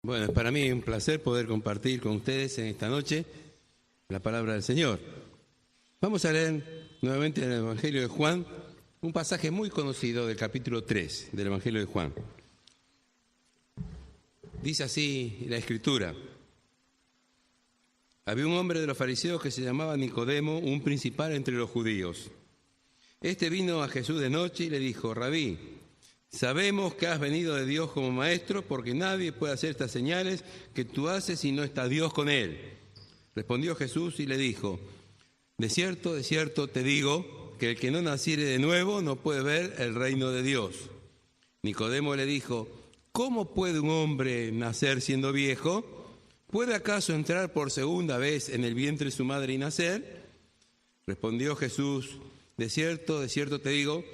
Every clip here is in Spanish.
Bueno, es para mí un placer poder compartir con ustedes en esta noche la palabra del Señor. Vamos a leer nuevamente en el Evangelio de Juan un pasaje muy conocido del capítulo 3 del Evangelio de Juan. Dice así la Escritura: había un hombre de los fariseos que se llamaba Nicodemo, un principal entre los judíos. Este vino a Jesús de noche y le dijo: Rabí, sabemos que has venido de Dios como maestro, porque nadie puede hacer estas señales que tú haces si no está Dios con él. Respondió Jesús y le dijo: de cierto te digo, que el que no naciere de nuevo no puede ver el reino de Dios. Nicodemo le dijo: ¿cómo puede un hombre nacer siendo viejo? ¿Puede acaso entrar por segunda vez en el vientre de su madre y nacer? Respondió Jesús: de cierto te digo,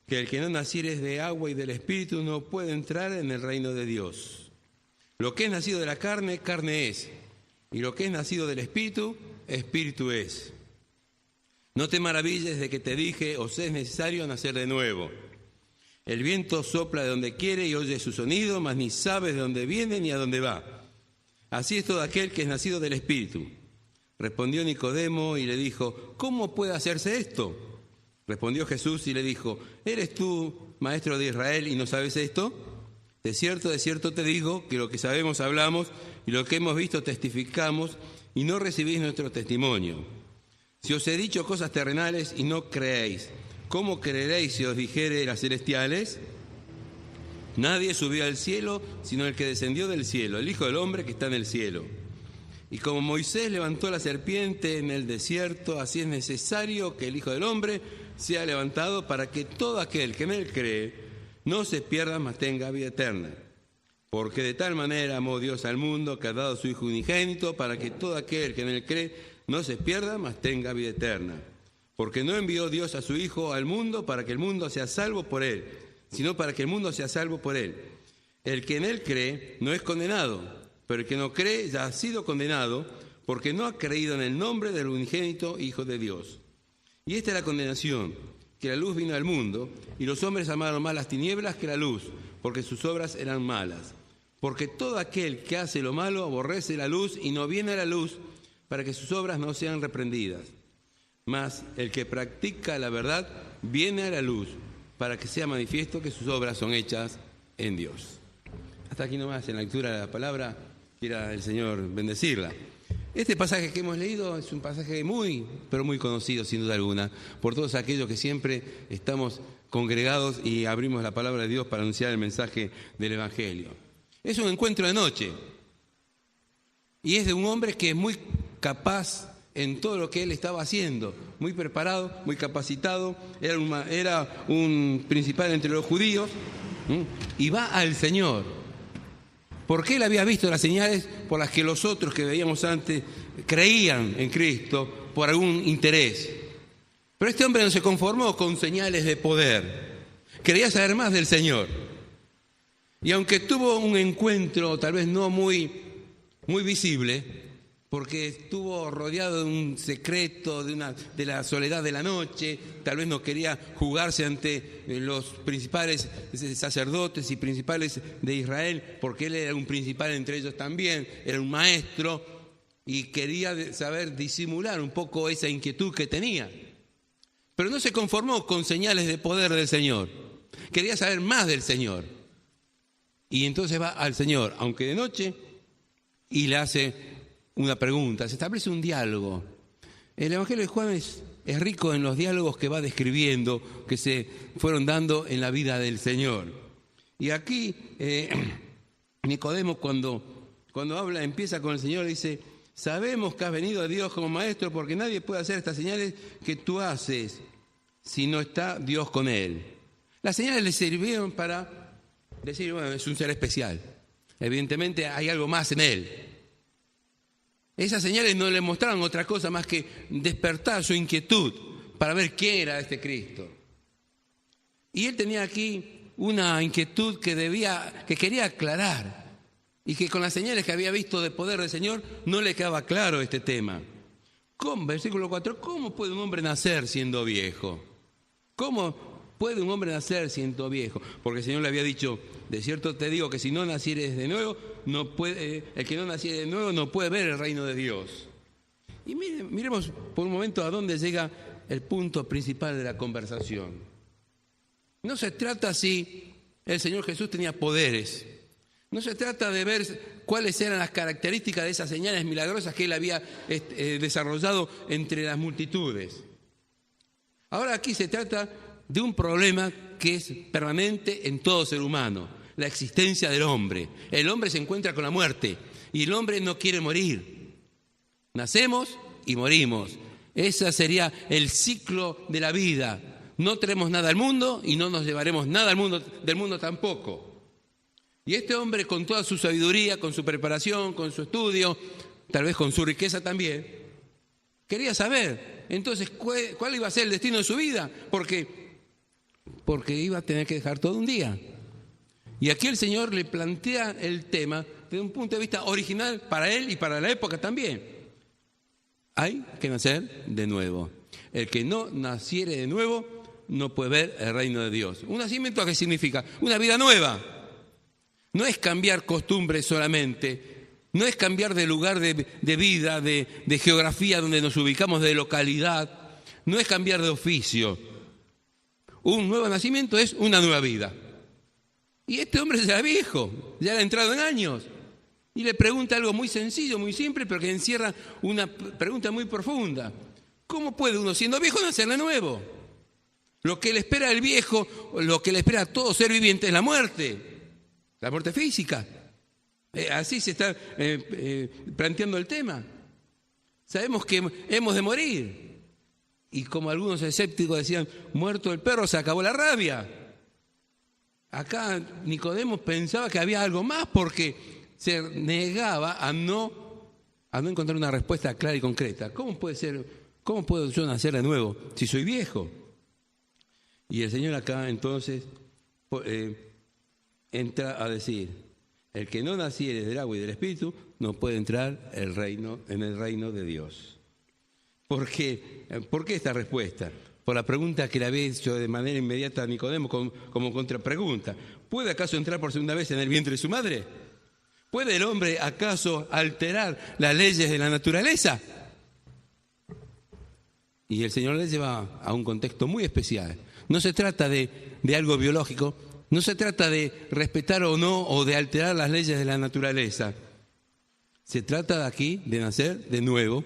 que el que no naciere de agua y del Espíritu no puede entrar en el reino de Dios. Lo que es nacido de la carne, carne es, y lo que es nacido del Espíritu, Espíritu es. No te maravilles de que te dije: os es necesario nacer de nuevo. El viento sopla de donde quiere y oye su sonido, mas ni sabes de dónde viene ni a dónde va. Así es todo aquel que es nacido del Espíritu. Respondió Nicodemo y le dijo: ¿cómo puede hacerse esto? Respondió Jesús y le dijo: ¿eres tú, maestro de Israel, y no sabes esto? De cierto te digo, que lo que sabemos hablamos, y lo que hemos visto testificamos, y no recibís nuestro testimonio. Si os he dicho cosas terrenales y no creéis, ¿cómo creeréis si os dijere las celestiales? Nadie subió al cielo, sino el que descendió del cielo, el Hijo del Hombre que está en el cielo. Y como Moisés levantó la serpiente en el desierto, así es necesario que el Hijo del Hombre sea levantado, para que todo aquel que en él cree no se pierda, mas tenga vida eterna. Porque de tal manera amó Dios al mundo, que ha dado a su Hijo unigénito, para que todo aquel que en él cree no se pierda, mas tenga vida eterna. Porque no envió Dios a su Hijo al mundo para que el mundo sea salvo por él, sino para que el mundo sea salvo por él. El que en él cree no es condenado, pero el que no cree ya ha sido condenado, porque no ha creído en el nombre del unigénito Hijo de Dios. Y esta es la condenación, que la luz vino al mundo, y los hombres amaron más las tinieblas que la luz, porque sus obras eran malas. Porque todo aquel que hace lo malo aborrece la luz y no viene a la luz, para que sus obras no sean reprendidas. Mas el que practica la verdad viene a la luz, para que sea manifiesto que sus obras son hechas en Dios. Hasta aquí nomás en la lectura de la palabra. Quiera el Señor bendecirla. Este pasaje que hemos leído es un pasaje muy, pero muy conocido, sin duda alguna, por todos aquellos que siempre estamos congregados y abrimos la palabra de Dios para anunciar el mensaje del Evangelio. Es un encuentro de noche, y es de un hombre que es muy capaz en todo lo que él estaba haciendo, muy preparado, muy capacitado, era un principal entre los judíos, y va al Señor. Porque él había visto las señales por las que los otros que veíamos antes creían en Cristo por algún interés. Pero este hombre no se conformó con señales de poder. Quería saber más del Señor. Y aunque tuvo un encuentro tal vez no muy visible, porque estuvo rodeado de un secreto, de la soledad de la noche, tal vez no quería jugarse ante los principales sacerdotes y principales de Israel, porque él era un principal entre ellos también, era un maestro, y quería saber disimular un poco esa inquietud que tenía. Pero no se conformó con señales de poder del Señor, quería saber más del Señor. Y entonces va al Señor, aunque de noche, y le hace una pregunta, se establece un diálogo. El Evangelio de Juan es rico en los diálogos que va describiendo, que se fueron dando en la vida del Señor. Y aquí Nicodemo cuando habla, empieza con el Señor, dice: sabemos que has venido de Dios como maestro, porque nadie puede hacer estas señales que tú haces si no está Dios con él. Las señales le sirvieron para decir: bueno, es un ser especial, evidentemente hay algo más en él. Esas señales no le mostraron otra cosa más que despertar su inquietud para ver quién era este Cristo. Y él tenía aquí una inquietud que quería aclarar, y que con las señales que había visto de poder del Señor no le quedaba claro este tema. Versículo 4, ¿cómo puede un hombre nacer siendo viejo? ¿Cómo ¿puede un hombre nacer siendo viejo? Porque el Señor le había dicho, de cierto te digo que si no nacieres de nuevo, el que no naciere de nuevo no puede ver el reino de Dios. Y miremos por un momento a dónde llega el punto principal de la conversación. No se trata si el Señor Jesús tenía poderes. No se trata de ver cuáles eran las características de esas señales milagrosas que él había desarrollado entre las multitudes. Ahora aquí se trata de un problema que es permanente en todo ser humano, la existencia del hombre. El hombre se encuentra con la muerte y el hombre no quiere morir. Nacemos y morimos. Ese sería el ciclo de la vida. No traemos nada al mundo y no nos llevaremos nada del mundo tampoco. Y este hombre, con toda su sabiduría, con su preparación, con su estudio, tal vez con su riqueza también, quería saber entonces cuál iba a ser el destino de su vida, porque iba a tener que dejar todo un día. Y aquí el Señor le plantea el tema desde un punto de vista original para él y para la época también. Hay que nacer de nuevo. El que no naciere de nuevo no puede ver el reino de Dios. ¿Un nacimiento qué significa? Una vida nueva. No es cambiar costumbres solamente, no es cambiar de lugar de vida, de geografía donde nos ubicamos, de localidad, no es cambiar de oficio. Un nuevo nacimiento es una nueva vida. Y este hombre ya era viejo, ya era entrado en años, y le pregunta algo muy sencillo, muy simple, pero que encierra una pregunta muy profunda. ¿Cómo puede uno, siendo viejo, nacer de nuevo? Lo que le espera al viejo, lo que le espera a todo ser viviente es la muerte física. Así se está planteando el tema. Sabemos que hemos de morir. Y como algunos escépticos decían, muerto el perro se acabó la rabia. Acá Nicodemo pensaba que había algo más porque se negaba a no encontrar una respuesta clara y concreta. ¿Cómo puedo yo nacer de nuevo si soy viejo? Y el Señor acá entonces entra a decir, el que no naciere del agua y del Espíritu no puede entrar en el reino de Dios. ¿Por qué esta respuesta? Por la pregunta que le había hecho de manera inmediata a Nicodemo como contrapregunta. ¿Puede acaso entrar por segunda vez en el vientre de su madre? ¿Puede el hombre acaso alterar las leyes de la naturaleza? Y el Señor le lleva a un contexto muy especial. No se trata de algo biológico, no se trata de respetar o no, o de alterar las leyes de la naturaleza. Se trata de aquí de nacer de nuevo,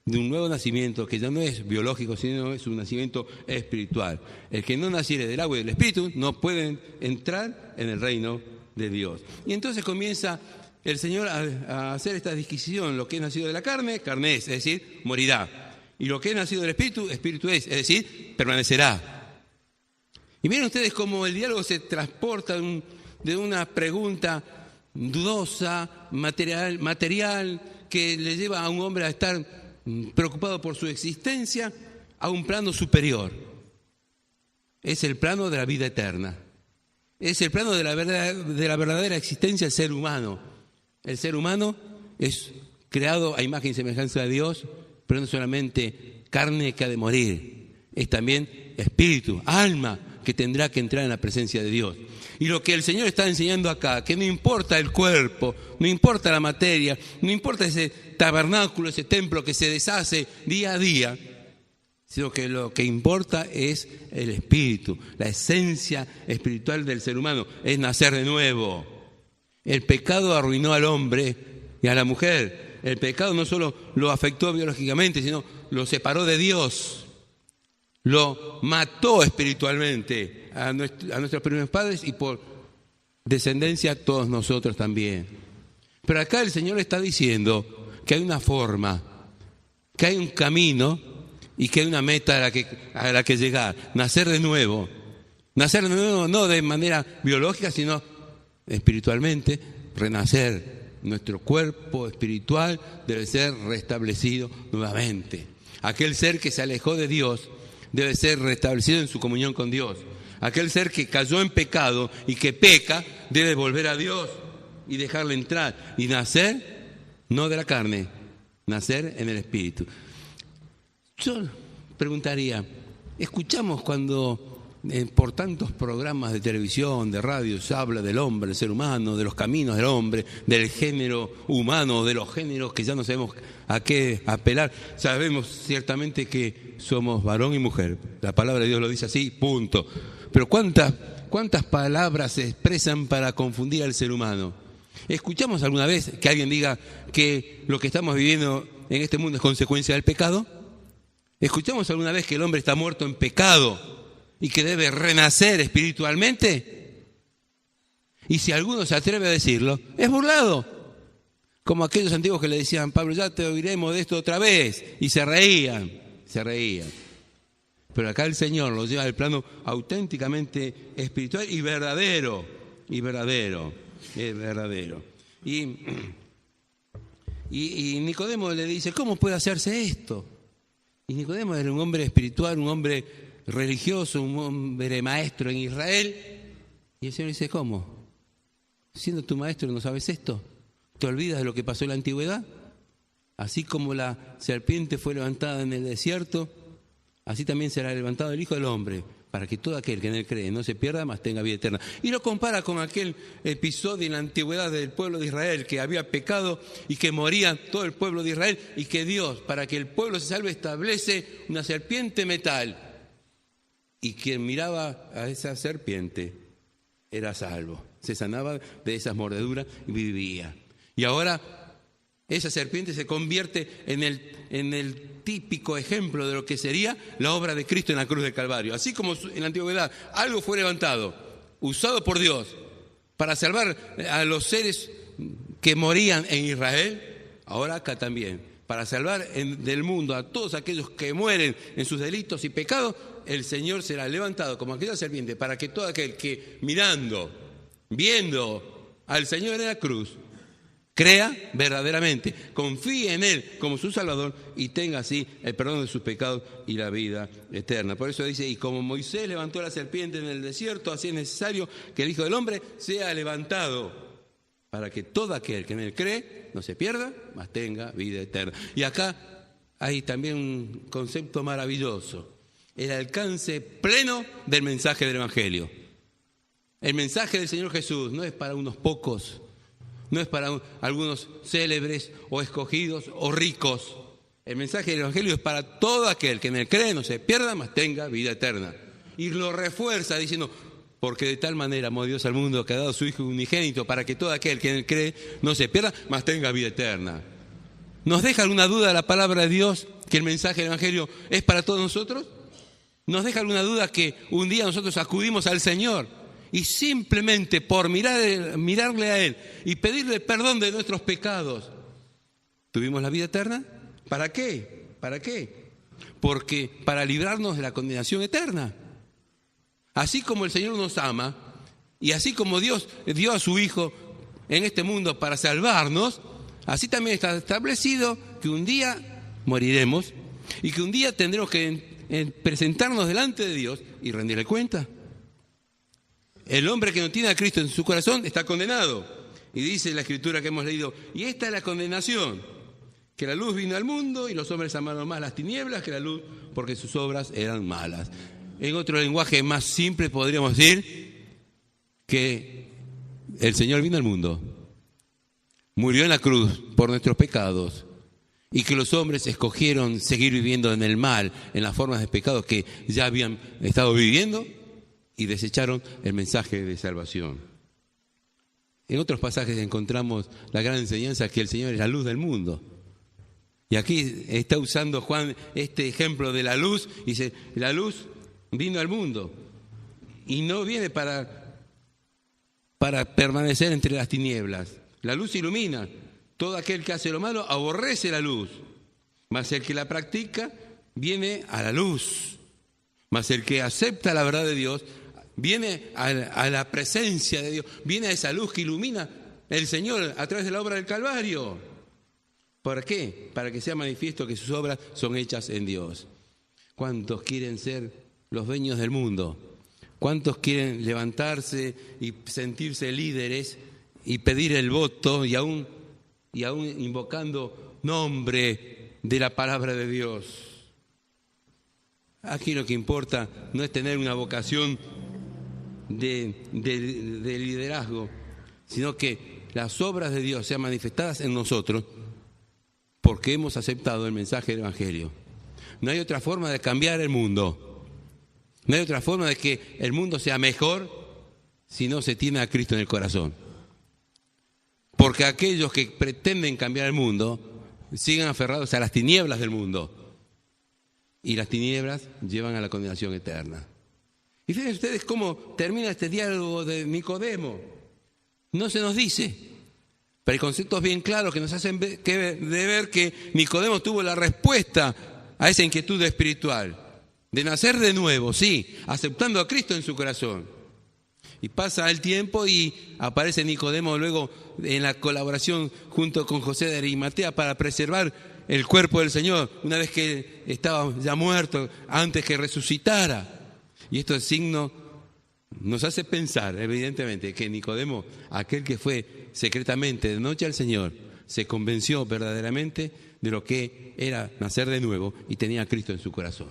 de un nuevo nacimiento que ya no es biológico, sino es un nacimiento espiritual. El que no naciere del agua y del Espíritu no puede entrar en el reino de Dios. Y entonces comienza el Señor a hacer esta disquisición. Lo que es nacido de la carne, carne es decir, morirá. Y lo que es nacido del Espíritu, Espíritu es decir, permanecerá. Y miren ustedes cómo el diálogo se transporta de una pregunta dudosa, material, que le lleva a un hombre a estar preocupado por su existencia, a un plano superior. Es el plano de la vida eterna. Es el plano de la verdadera existencia del ser humano. El ser humano es creado a imagen y semejanza de Dios, pero no solamente carne que ha de morir, es también espíritu, alma, que tendrá que entrar en la presencia de Dios. Y lo que el Señor está enseñando acá, que no importa el cuerpo, no importa la materia, no importa ese tabernáculo, ese templo que se deshace día a día, sino que lo que importa es el espíritu, la esencia espiritual del ser humano, es nacer de nuevo. El pecado arruinó al hombre y a la mujer. El pecado no solo lo afectó biológicamente, sino lo separó de Dios. Lo mató espiritualmente a nuestros primeros padres y por descendencia a todos nosotros también. Pero acá el Señor está diciendo que hay una forma, que hay un camino y que hay una meta a la que llegar. Nacer de nuevo. Nacer de nuevo no de manera biológica, sino espiritualmente, renacer. Nuestro cuerpo espiritual debe ser restablecido nuevamente. Aquel ser que se alejó de Dios debe ser restablecido en su comunión con Dios. Aquel ser que cayó en pecado y que peca debe volver a Dios y dejarle entrar y nacer no de la carne, nacer en el espíritu. Yo preguntaría, escuchamos cuando por tantos programas de televisión, de radio, se habla del hombre, del ser humano, de los caminos del hombre, del género humano, de los géneros que ya no sabemos a qué apelar. Sabemos ciertamente que somos varón y mujer. La palabra de Dios lo dice así, punto. Pero ¿cuántas palabras se expresan para confundir al ser humano? ¿Escuchamos alguna vez que alguien diga que lo que estamos viviendo en este mundo es consecuencia del pecado? ¿Escuchamos alguna vez que el hombre está muerto en pecado y que debe renacer espiritualmente? Y si alguno se atreve a decirlo, es burlado. Como aquellos antiguos que le decían, Pablo, ya te oiremos de esto otra vez. Y se reían. Pero acá el Señor los lleva al plano auténticamente espiritual y verdadero. Y Nicodemo le dice, ¿cómo puede hacerse esto? Y Nicodemo era un hombre espiritual, un hombre religioso, un hombre maestro en Israel. Y el Señor dice, ¿cómo? Siendo tu maestro, ¿no sabes esto? ¿Te olvidas de lo que pasó en la antigüedad? Así como la serpiente fue levantada en el desierto, así también será levantado el Hijo del Hombre, para que todo aquel que en él cree no se pierda, mas tenga vida eterna. Y lo compara con aquel episodio en la antigüedad del pueblo de Israel, que había pecado y que moría todo el pueblo de Israel, y que Dios, para que el pueblo se salve, establece una serpiente metal. Y quien miraba a esa serpiente era salvo. Se sanaba de esas mordeduras y vivía. Y ahora esa serpiente se convierte en el típico ejemplo de lo que sería la obra de Cristo en la cruz del Calvario. Así como en la antigüedad algo fue levantado, usado por Dios para salvar a los seres que morían en Israel, ahora acá también, para salvar del mundo a todos aquellos que mueren en sus delitos y pecados, el Señor será levantado como aquella serpiente para que todo aquel que viendo al Señor en la cruz, crea verdaderamente, confíe en Él como su Salvador y tenga así el perdón de sus pecados y la vida eterna. Por eso dice, y como Moisés levantó la serpiente en el desierto, así es necesario que el Hijo del Hombre sea levantado, para que todo aquel que en Él cree no se pierda, mas tenga vida eterna. Y acá hay también un concepto maravilloso, el alcance pleno del mensaje del Evangelio. El mensaje del Señor Jesús no es para unos pocos, no es para algunos célebres o escogidos o ricos. El mensaje del Evangelio es para todo aquel que en él cree, no se pierda, mas tenga vida eterna. Y lo refuerza diciendo, porque de tal manera amó Dios al mundo que ha dado su Hijo unigénito para que todo aquel que en él cree no se pierda, mas tenga vida eterna. ¿Nos deja alguna duda la palabra de Dios que el mensaje del Evangelio es para todos nosotros? ¿Nos deja alguna duda que un día nosotros acudimos al Señor y simplemente por mirarle a Él y pedirle perdón de nuestros pecados, tuvimos la vida eterna? ¿Para qué? Porque para librarnos de la condenación eterna. Así como el Señor nos ama y así como Dios dio a su Hijo en este mundo para salvarnos, así también está establecido que un día moriremos y que un día tendremos que presentarnos delante de Dios y rendirle cuenta. El hombre que no tiene a Cristo en su corazón está condenado. Y dice la Escritura que hemos leído, y esta es la condenación, que la luz vino al mundo y los hombres amaron más las tinieblas que la luz porque sus obras eran malas. En otro lenguaje más simple podríamos decir que el Señor vino al mundo, murió en la cruz por nuestros pecados y que los hombres escogieron seguir viviendo en el mal, en las formas de pecados que ya habían estado viviendo, y desecharon el mensaje de salvación. En otros pasajes encontramos la gran enseñanza que el Señor es la luz del mundo. Y aquí está usando Juan este ejemplo de la luz, y dice, la luz vino al mundo y no viene para permanecer entre las tinieblas. La luz ilumina. Todo aquel que hace lo malo aborrece la luz, mas el que la practica viene a la luz. Mas el que acepta la verdad de Dios viene a la presencia de Dios, viene a esa luz que ilumina el Señor a través de la obra del Calvario. ¿Por qué? Para que sea manifiesto que sus obras son hechas en Dios. ¿Cuántos quieren ser los dueños del mundo? ¿Cuántos quieren levantarse y sentirse líderes y pedir el voto y aún invocando nombre de la palabra de Dios? Aquí lo que importa no es tener una vocación de liderazgo, sino que las obras de Dios sean manifestadas en nosotros porque hemos aceptado el mensaje del Evangelio. No hay otra forma de cambiar el mundo. No hay otra forma de que el mundo sea mejor si no se tiene a Cristo en el corazón. Porque aquellos que pretenden cambiar el mundo siguen aferrados a las tinieblas del mundo. Y las tinieblas llevan a la condenación eterna. Y fíjense ustedes cómo termina este diálogo de Nicodemo. No se nos dice, pero hay conceptos bien claros que nos hacen ver que Nicodemo tuvo la respuesta a esa inquietud espiritual. De nacer de nuevo, sí, aceptando a Cristo en su corazón. Y pasa el tiempo y aparece Nicodemo luego en la colaboración junto con José de Arimatea para preservar el cuerpo del Señor, una vez que estaba ya muerto, antes que resucitara. Y esto es signo, nos hace pensar, evidentemente, que Nicodemo, aquel que fue secretamente de noche al Señor, se convenció verdaderamente de lo que era nacer de nuevo y tenía a Cristo en su corazón.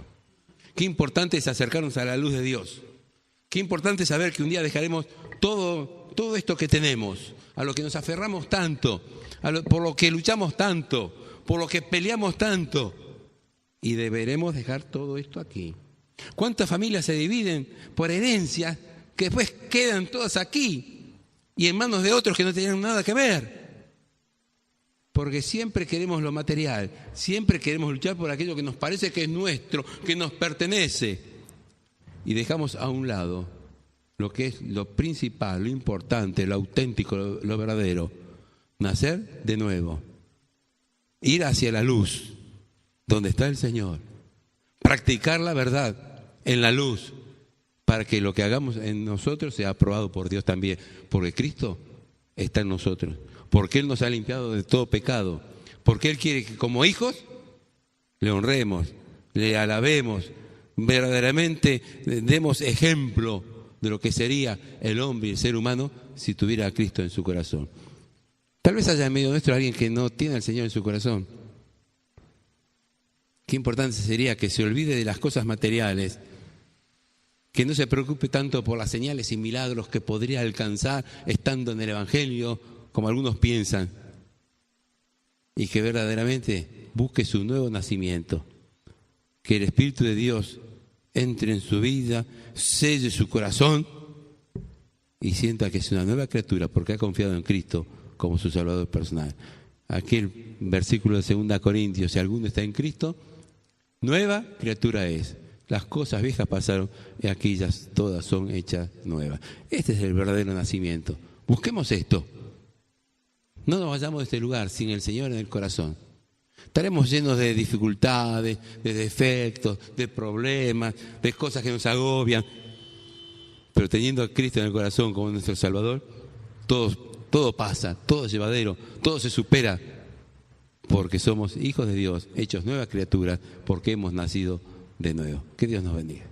Qué importante es acercarnos a la luz de Dios. Qué importante es saber que un día dejaremos todo esto que tenemos, a lo que nos aferramos tanto, por lo que luchamos tanto, por lo que peleamos tanto, y deberemos dejar todo esto aquí. ¿Cuántas familias se dividen por herencias que después quedan todas aquí y en manos de otros que no tenían nada que ver? Porque siempre queremos lo material, siempre queremos luchar por aquello que nos parece que es nuestro, que nos pertenece, y dejamos a un lado lo que es lo principal, lo importante, lo auténtico, lo verdadero: nacer de nuevo, ir hacia la luz, donde está el Señor, practicar la verdad en la luz, para que lo que hagamos en nosotros sea aprobado por Dios también, porque Cristo está en nosotros, porque Él nos ha limpiado de todo pecado, porque Él quiere que como hijos le honremos, le alabemos, verdaderamente demos ejemplo de lo que sería el hombre y el ser humano si tuviera a Cristo en su corazón. Tal vez haya en medio nuestro alguien que no tiene al Señor en su corazón. Qué importante sería que se olvide de las cosas materiales, que no se preocupe tanto por las señales y milagros que podría alcanzar estando en el Evangelio, como algunos piensan, y que verdaderamente busque su nuevo nacimiento, que el Espíritu de Dios entre en su vida, selle su corazón y sienta que es una nueva criatura porque ha confiado en Cristo como su Salvador personal. Aquel versículo de 2 Corintios: si alguno está en Cristo, nueva criatura es. Las cosas viejas pasaron y aquellas todas son hechas nuevas. Este es el verdadero nacimiento. Busquemos esto. No nos vayamos de este lugar sin el Señor en el corazón. Estaremos llenos de dificultades, de defectos, de problemas, de cosas que nos agobian. Pero teniendo a Cristo en el corazón como nuestro Salvador, todo pasa, todo es llevadero, todo se supera. Porque somos hijos de Dios, hechos nuevas criaturas, porque hemos nacido de nuevo. Que Dios nos bendiga.